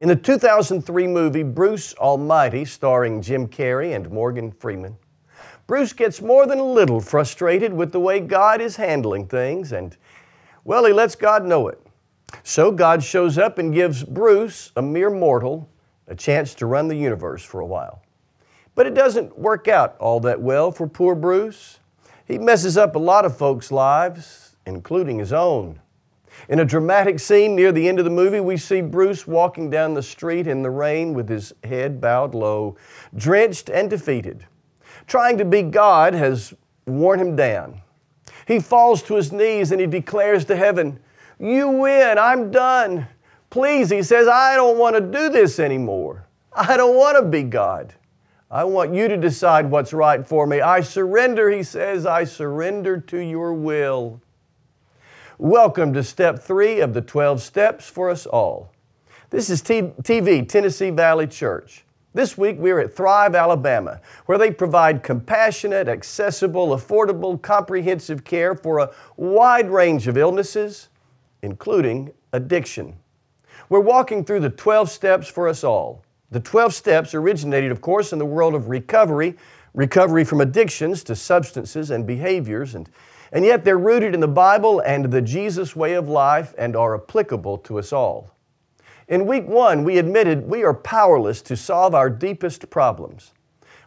In the 2003 movie Bruce Almighty, starring Jim Carrey and Morgan Freeman, Bruce gets more than a little frustrated with the way God is handling things, and, well, he lets God know it. So God shows up and gives Bruce, a mere mortal, a chance to run the universe for a while. But it doesn't work out all that well for poor Bruce. He messes up a lot of folks' lives, including his own. In a dramatic scene near the end of the movie, we see Bruce walking down the street in the rain with his head bowed low, drenched and defeated. Trying to be God has worn him down. He falls to his knees and he declares to heaven, "You win, I'm done. Please," he says, "I don't want to do this anymore. I don't want to be God. I want you to decide what's right for me. I surrender," he says, "I surrender to your will." Welcome to step 3 of the 12 steps for us all. This is TV, Tennessee Valley Church. This week we're at Thrive, Alabama, where they provide compassionate, accessible, affordable, comprehensive care for a wide range of illnesses, including addiction. We're walking through the 12 steps for us all. The 12 steps originated, of course, in the world of recovery from addictions to substances and behaviors, and yet they're rooted in the Bible and the Jesus way of life and are applicable to us all. In week 1, we admitted we are powerless to solve our deepest problems.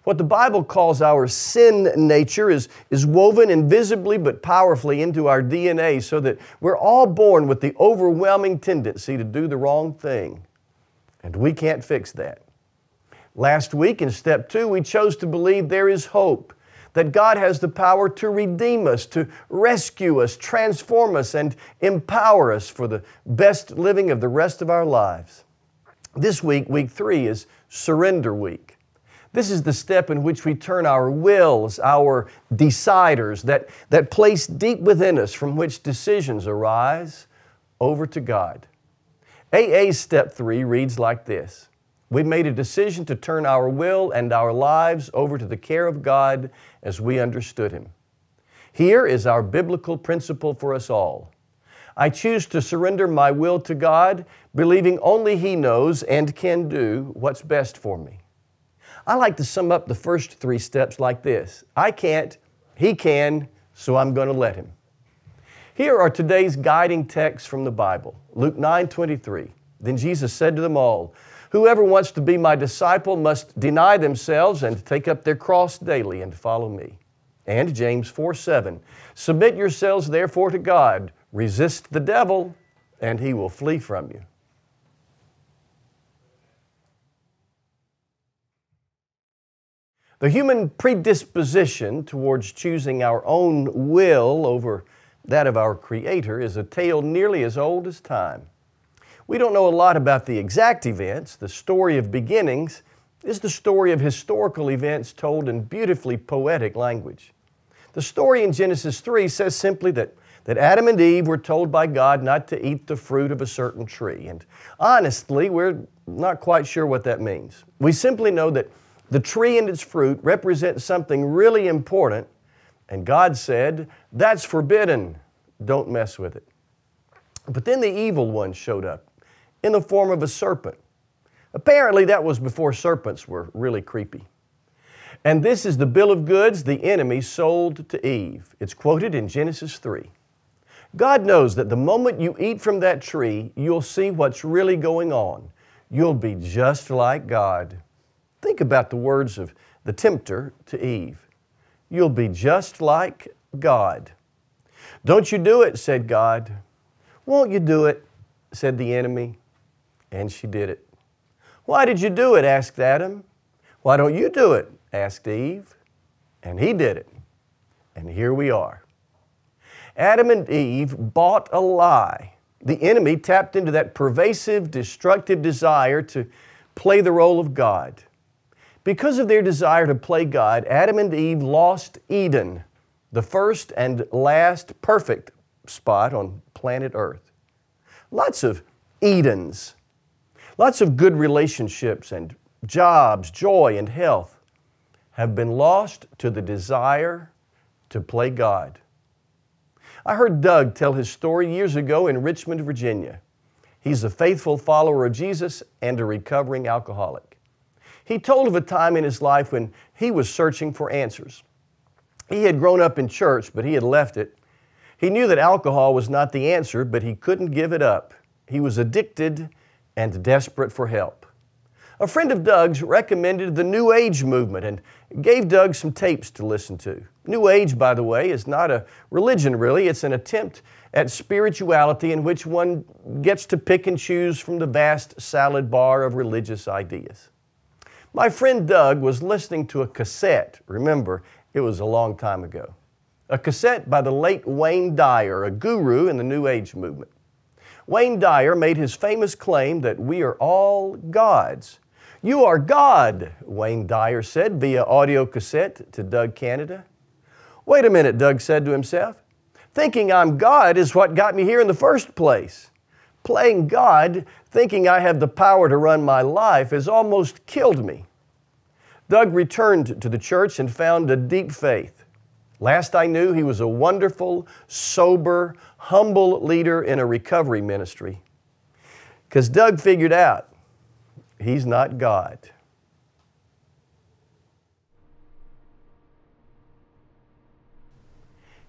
What the Bible calls our sin nature is woven invisibly but powerfully into our DNA so that we're all born with the overwhelming tendency to do the wrong thing. And we can't fix that. Last week in step 2, we chose to believe there is hope, that God has the power to redeem us, to rescue us, transform us, and empower us for the best living of the rest of our lives. This week, week 3, is Surrender Week. This is the step in which we turn our wills, our deciders, that place deep within us from which decisions arise, over to God. AA's step 3 reads like this: we made a decision to turn our will and our lives over to the care of God as we understood Him. Here is our biblical principle for us all. I choose to surrender my will to God, believing only He knows and can do what's best for me. I like to sum up the first 3 steps like this: I can't, He can, so I'm going to let Him. Here are today's guiding texts from the Bible. Luke 9:23. Then Jesus said to them all, "Whoever wants to be my disciple must deny themselves and take up their cross daily and follow me." And James 4:7. Submit yourselves therefore to God. Resist the devil, and he will flee from you. The human predisposition towards choosing our own will over that of our Creator is a tale nearly as old as time. We don't know a lot about the exact events. The story of beginnings is the story of historical events told in beautifully poetic language. The story in Genesis 3 says simply that Adam and Eve were told by God not to eat the fruit of a certain tree. And honestly, we're not quite sure what that means. We simply know that the tree and its fruit represent something really important, and God said, "That's forbidden. Don't mess with it." But then the evil one showed up in the form of a serpent. Apparently that was before serpents were really creepy. And this is the bill of goods the enemy sold to Eve. It's quoted in Genesis 3. God knows that the moment you eat from that tree, you'll see what's really going on. You'll be just like God. Think about the words of the tempter to Eve. You'll be just like God. "Don't you do it," said God. "Won't you do it?" said the enemy. And she did it. "Why did you do it?" asked Adam. "Why don't you do it?" asked Eve. And he did it. And here we are. Adam and Eve bought a lie. The enemy tapped into that pervasive, destructive desire to play the role of God. Because of their desire to play God, Adam and Eve lost Eden, the first and last perfect spot on planet Earth. Lots of Edens, lots of good relationships and jobs, joy and health have been lost to the desire to play God. I heard Doug tell his story years ago in Richmond, Virginia. He's a faithful follower of Jesus and a recovering alcoholic. He told of a time in his life when he was searching for answers. He had grown up in church, but he had left it. He knew that alcohol was not the answer, but he couldn't give it up. He was addicted and desperate for help. A friend of Doug's recommended the New Age movement and gave Doug some tapes to listen to. New Age, by the way, is not a religion really. It's an attempt at spirituality in which one gets to pick and choose from the vast salad bar of religious ideas. My friend Doug was listening to a cassette. Remember, it was a long time ago. A cassette by the late Wayne Dyer, a guru in the New Age movement. Wayne Dyer made his famous claim that we are all gods. "You are God," Wayne Dyer said via audio cassette to Doug Canada. "Wait a minute," Doug said to himself. "Thinking I'm God is what got me here in the first place. Playing God, thinking I have the power to run my life, has almost killed me." Doug returned to the church and found a deep faith. Last I knew, he was a wonderful, sober, humble leader in a recovery ministry. Because Doug figured out he's not God.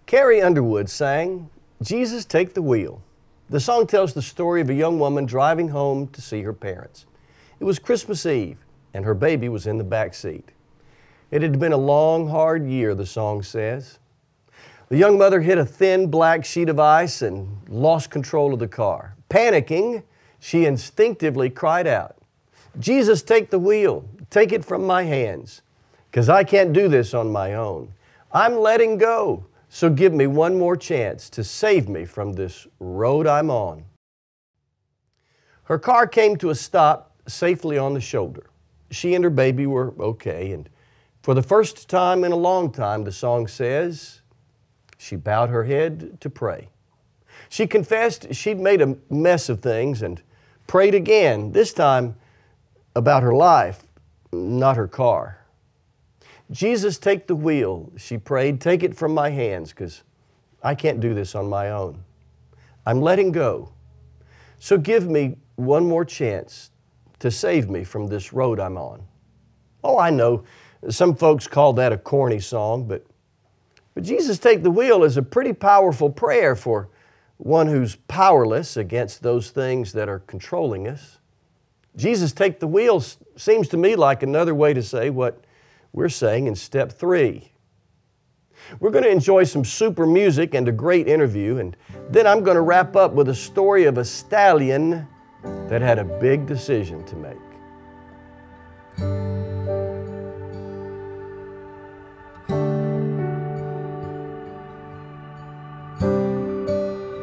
Carrie Underwood sang, "Jesus, Take the Wheel." The song tells the story of a young woman driving home to see her parents. It was Christmas Eve, and her baby was in the back seat. It had been a long, hard year, the song says. The young mother hit a thin black sheet of ice and lost control of the car. Panicking, she instinctively cried out, "Jesus, take the wheel. Take it from my hands, because I can't do this on my own. I'm letting go, so give me one more chance to save me from this road I'm on." Her car came to a stop safely on the shoulder. She and her baby were okay, and for the first time in a long time, the song says, she bowed her head to pray. She confessed she'd made a mess of things and prayed again, this time about her life, not her car. "Jesus, take the wheel," she prayed. "Take it from my hands, because I can't do this on my own. I'm letting go. So give me one more chance to save me from this road I'm on." Oh, I know, some folks call that a corny song, but "Jesus, take the wheel" is a pretty powerful prayer for one who's powerless against those things that are controlling us. "Jesus, take the wheel" seems to me like another way to say what we're saying in step 3. We're going to enjoy some super music and a great interview, and then I'm going to wrap up with a story of a stallion that had a big decision to make.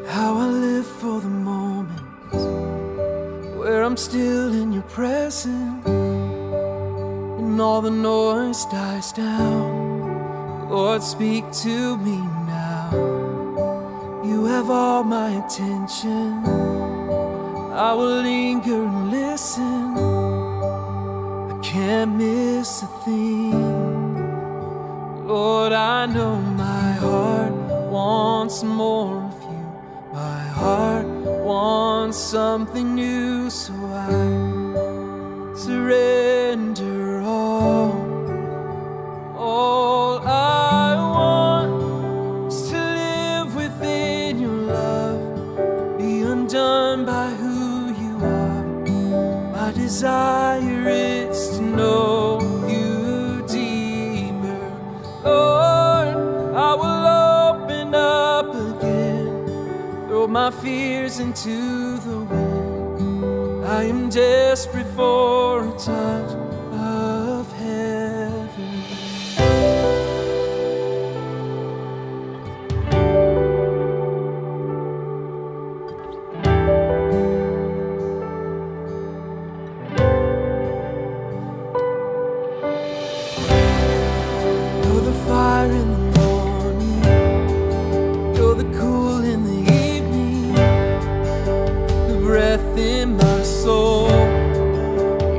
How I live for the moments where I'm still in your presence and all the noise dies down. Lord, speak to me now. You have all my attention. I will linger and listen. I can't miss a thing. Lord, I know my heart wants more of you. My heart wants something new, so I surrender all. All I want is to live within your love, be undone by who you are. My desire is to know you deeper. Lord, I will open up again, throw my fears into the wind. I am desperate for a touch of heaven. You're the fire in the morning, you're the cool in the evening, the breath in my soul,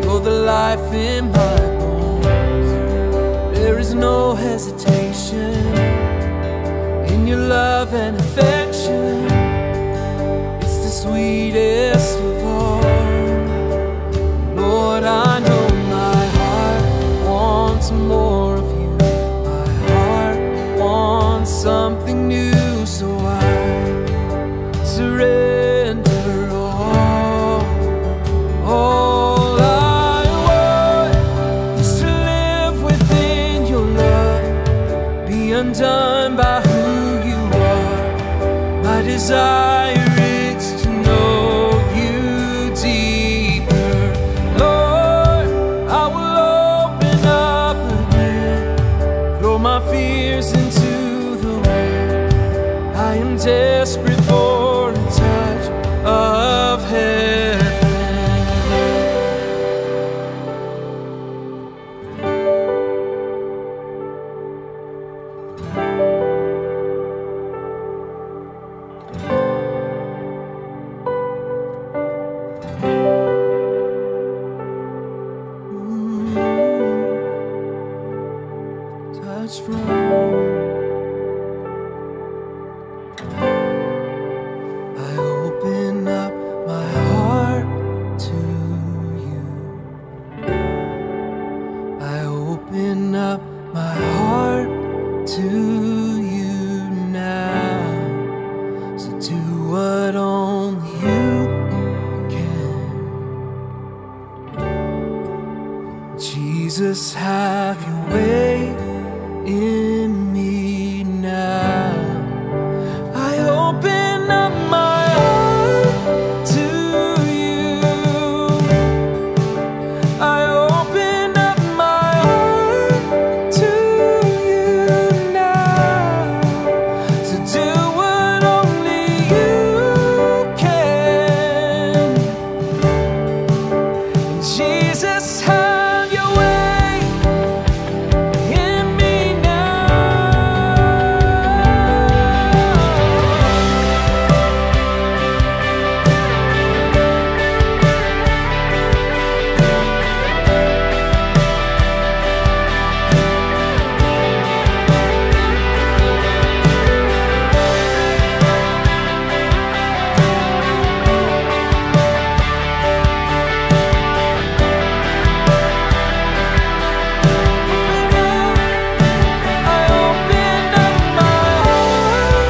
you're the life in my bones. There is no hesitation in your love and affection. It's the sweetest of all. wants more of you. My heart wants something new, so I surrender all. All I want is to live within your love, be undone by who you are. My desire is to know you deeper. Lord, I will open up again, throw my fears into the wind. I am desperate for a touch of heaven. Touch from I open up my heart to you. I open up my heart to you now. So do what only you can. Jesus, have your way in me now. I open up my heart to you. I open up my heart to you now. So do what only you can. And Jesus, have your way in me now. I open up my heart to you. I open up my heart to you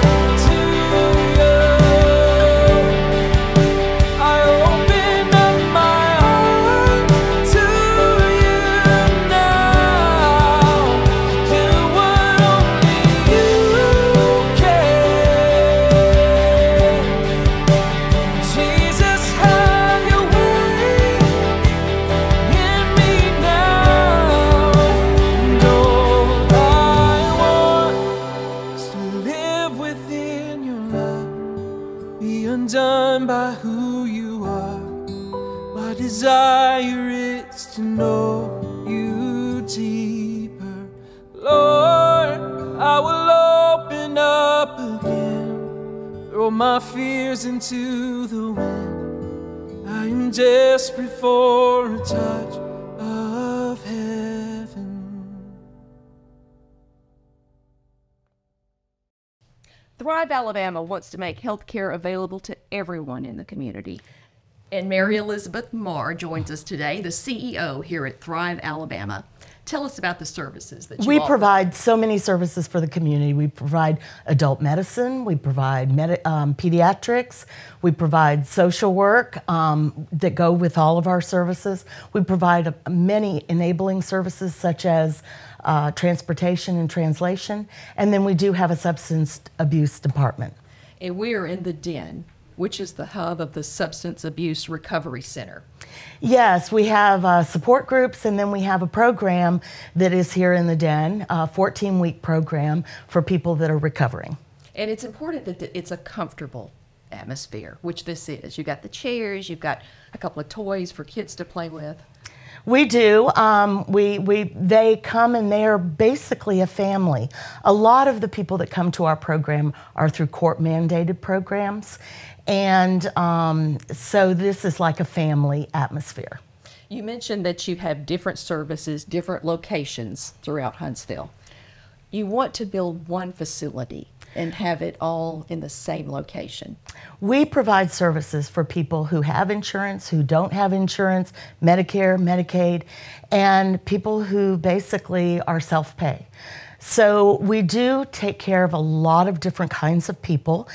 now. Do what only you can. Jesus, have your way in me now. And all I want is to live within your love, be undone by who you are. My desire is to know you deeper. Lord, I will open up again, throw my fears into the wind. I am desperate for a touch of heaven. Thrive Alabama wants to make health care available to everyone in the community. And Mary Elizabeth Marr joins us today, the CEO here at Thrive Alabama. Tell us about the services that you We offer. provide so many services for the community. We provide adult medicine, we provide pediatrics, we provide social work that go with all of our services. We provide many enabling services such as transportation and translation, and then we do have a substance abuse department. And we're in the Den, which is the hub of the Substance Abuse Recovery Center. Yes, we have support groups, and then we have a program that is here in the Den, a 14-week program for people that are recovering. And it's important that it's a comfortable atmosphere, which this is. You've got the chairs, you've got a couple of toys for kids to play with. We do. They come and they are basically a family. A lot of the people that come to our program are through court-mandated programs, and so this is like a family atmosphere. You mentioned that you have different services, different locations throughout Huntsville. You want to build one facility. and have it all in the same location? We provide services for people who have insurance, who don't have insurance, Medicare, Medicaid, and people who basically are self-pay. So we do take care of a lot of different kinds of people,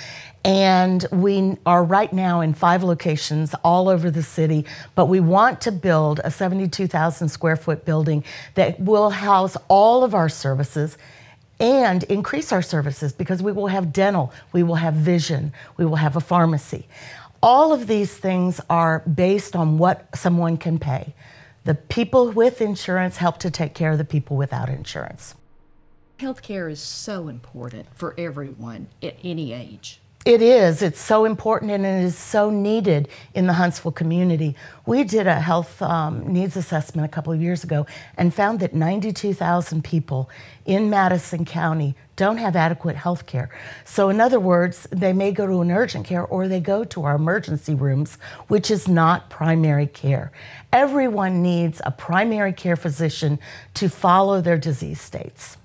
and we are right now in 5 locations all over the city, but we want to build a 72,000 square foot building that will house all of our services and increase our services, because we will have dental, we will have vision, we will have a pharmacy. All of these things are based on what someone can pay. The people with insurance help to take care of the people without insurance. Healthcare is so important for everyone at any age. It is. It's so important, and it is so needed in the Huntsville community. We did a health needs assessment a couple of years ago and found that 92,000 people in Madison County don't have adequate health care. So in other words, they may go to an urgent care or they go to our emergency rooms, which is not primary care. Everyone needs a primary care physician to follow their disease states.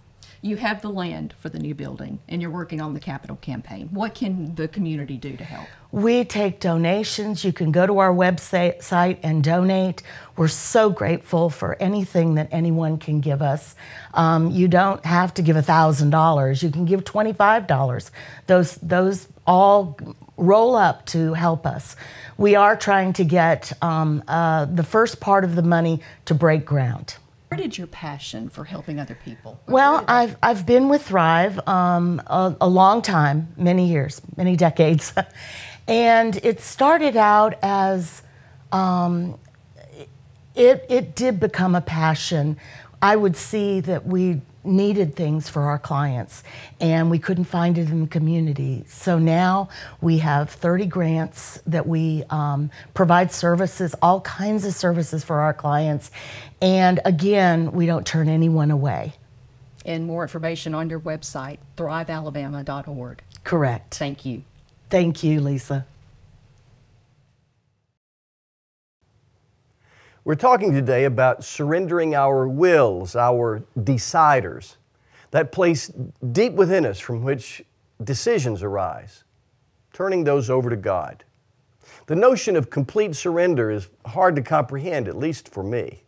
You have the land for the new building, and you're working on the capital campaign. What can the community do to help? We take donations. You can go to our website and donate. We're so grateful for anything that anyone can give us. You don't have to give $1,000. You can give $25. Those all roll up to help us. We are trying to get the first part of the money to break ground. Where did your passion for helping other people? Well, I've been with Thrive a long time, many years, many decades. And it started out as, it did become a passion. I would see that we needed things for our clients and we couldn't find it in the community. So now we have 30 grants that we provide services, all kinds of services for our clients. And again, we don't turn anyone away. And more information on your website, thrivealabama.org. Correct. Thank you. Thank you, Lisa. We're talking today about surrendering our wills, our deciders, that place deep within us from which decisions arise, turning those over to God. The notion of complete surrender is hard to comprehend, at least for me.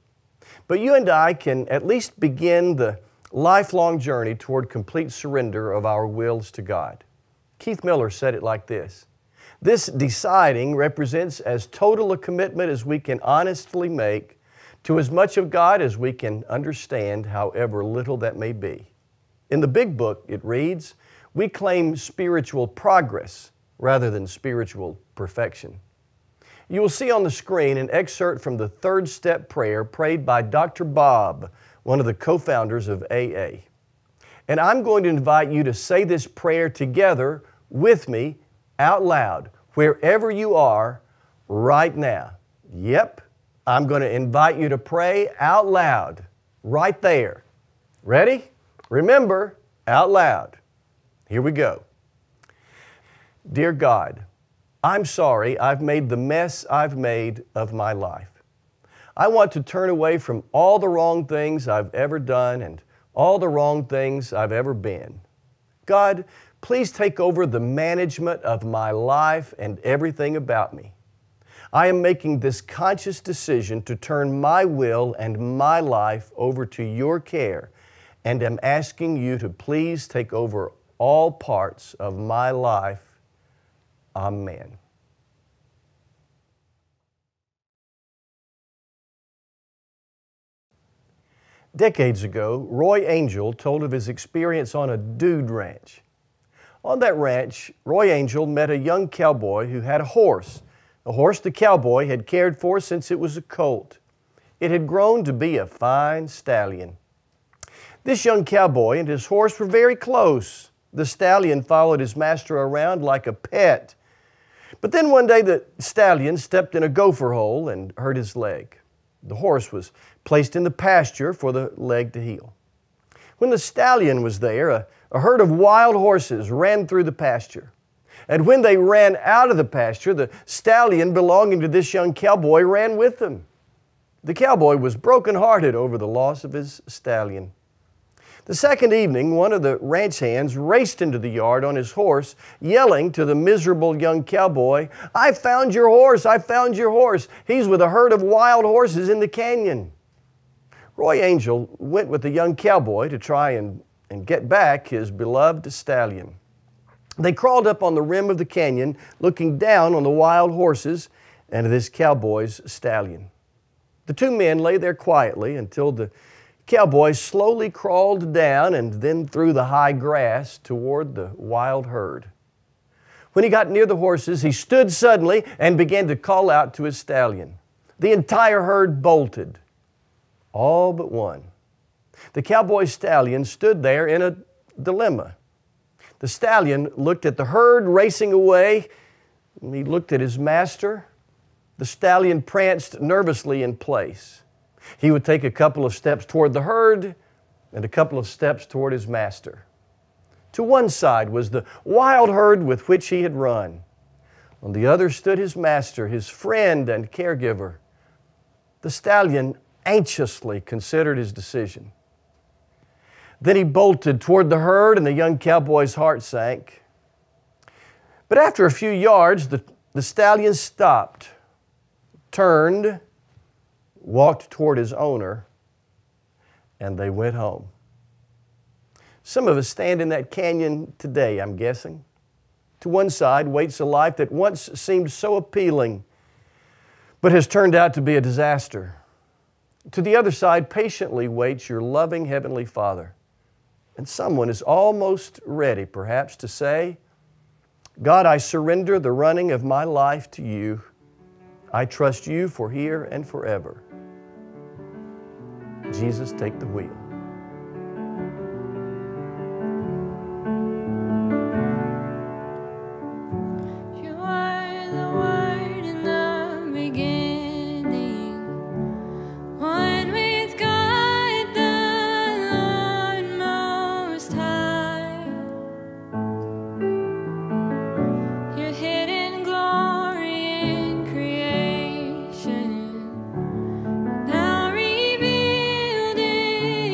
But you and I can at least begin the lifelong journey toward complete surrender of our wills to God. Keith Miller said it like this: "This deciding represents as total a commitment as we can honestly make to as much of God as we can understand, however little that may be." In the Big Book, it reads, "We claim spiritual progress rather than spiritual perfection." You will see on the screen an excerpt from the third step prayer prayed by Dr. Bob, one of the co-founders of AA. And I'm going to invite you to say this prayer together with me out loud, wherever you are right now. Yep, I'm going to invite you to pray out loud right there. Ready? Remember, out loud. Here we go. Dear God, I'm sorry I've made the mess I've made of my life. I want to turn away from all the wrong things I've ever done and all the wrong things I've ever been. God, please take over the management of my life and everything about me. I am making this conscious decision to turn my will and my life over to your care, and am asking you to please take over all parts of my life. Amen. Decades ago, Roy Angel told of his experience on a dude ranch. On that ranch, Roy Angel met a young cowboy who had a horse the cowboy had cared for since it was a colt. It had grown to be a fine stallion. This young cowboy and his horse were very close. The stallion followed his master around like a pet. But then one day the stallion stepped in a gopher hole and hurt his leg. The horse was placed in the pasture for the leg to heal. When the stallion was there, a herd of wild horses ran through the pasture. And when they ran out of the pasture, the stallion belonging to this young cowboy ran with them. The cowboy was brokenhearted over the loss of his stallion. The second evening, one of the ranch hands raced into the yard on his horse, yelling to the miserable young cowboy, "I found your horse! I found your horse! He's with a herd of wild horses in the canyon." Roy Angel went with the young cowboy to try and get back his beloved stallion. They crawled up on the rim of the canyon, looking down on the wild horses and this cowboy's stallion. The two men lay there quietly until the cowboy slowly crawled down and then through the high grass toward the wild herd. When he got near the horses, he stood suddenly and began to call out to his stallion. The entire herd bolted, all but one. The cowboy's stallion stood there in a dilemma. The stallion looked at the herd racing away, and he looked at his master. The stallion pranced nervously in place. He would take a couple of steps toward the herd and a couple of steps toward his master. To one side was the wild herd with which he had run. On the other stood his master, his friend and caregiver. The stallion anxiously considered his decision. Then he bolted toward the herd, and the young cowboy's heart sank. But after a few yards, the stallion stopped, turned, walked toward his owner, and they went home. Some of us stand in that canyon today, I'm guessing. To one side waits a life that once seemed so appealing, but has turned out to be a disaster. To the other side patiently waits your loving Heavenly Father. And someone is almost ready, perhaps, to say, "God, I surrender the running of my life to you. I trust you for here and forever." Jesus, take the wheel. You are the Word in the beginning, one with God the Lord Most High. Your hidden glory in creation, now revealed in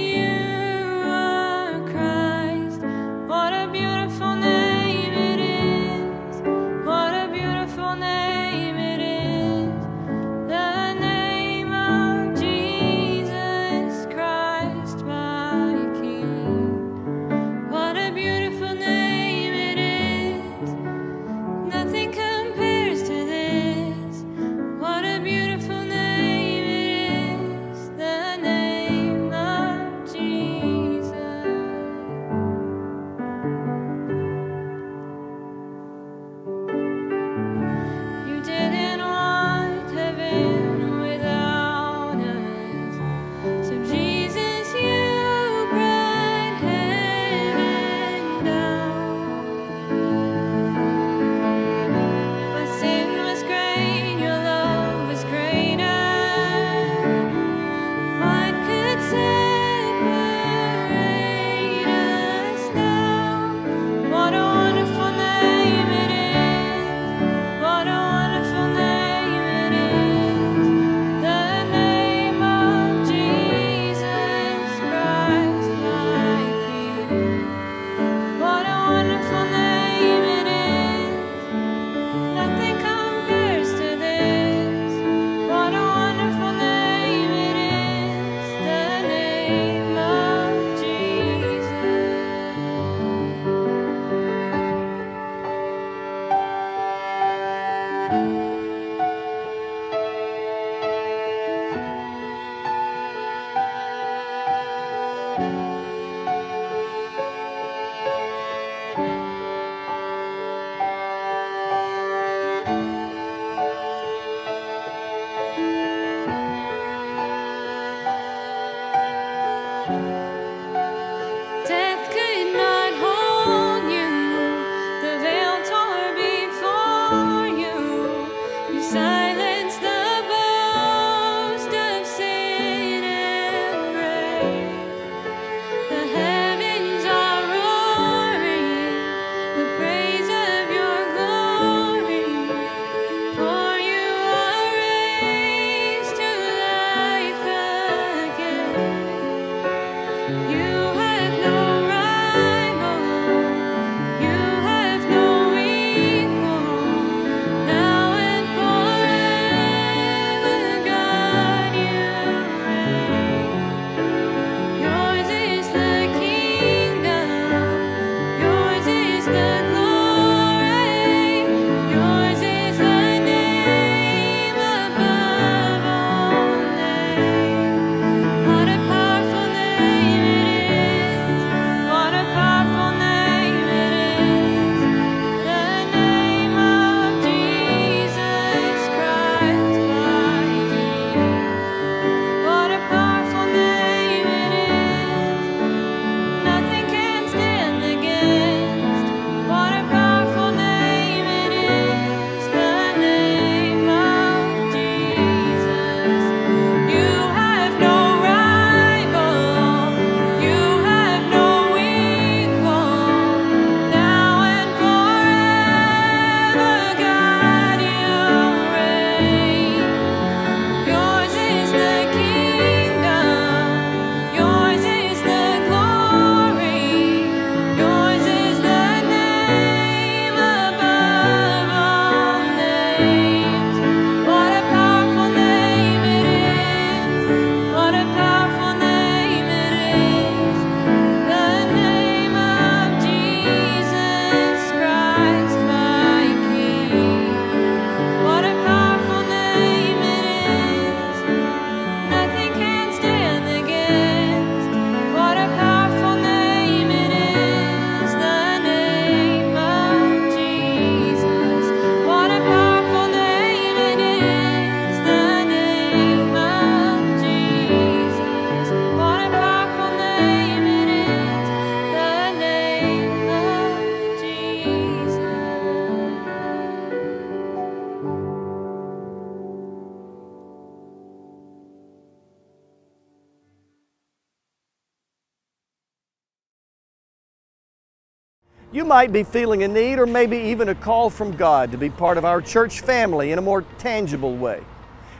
You might be feeling a need or maybe even a call from God to be part of our church family in a more tangible way.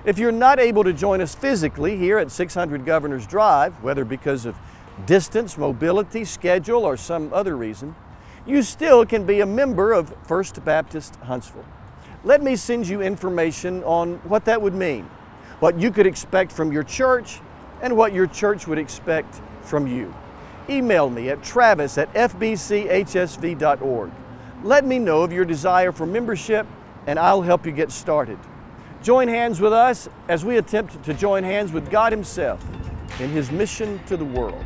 If you're not able to join us physically here at 600 Governors Drive, whether because of distance, mobility, schedule, or some other reason, you still can be a member of First Baptist Huntsville. Let me send you information on what that would mean, what you could expect from your church, and what your church would expect from you. Email me at travis@fbchsv.org. Let me know of your desire for membership, and I'll help you get started. Join hands with us as we attempt to join hands with God Himself in His mission to the world.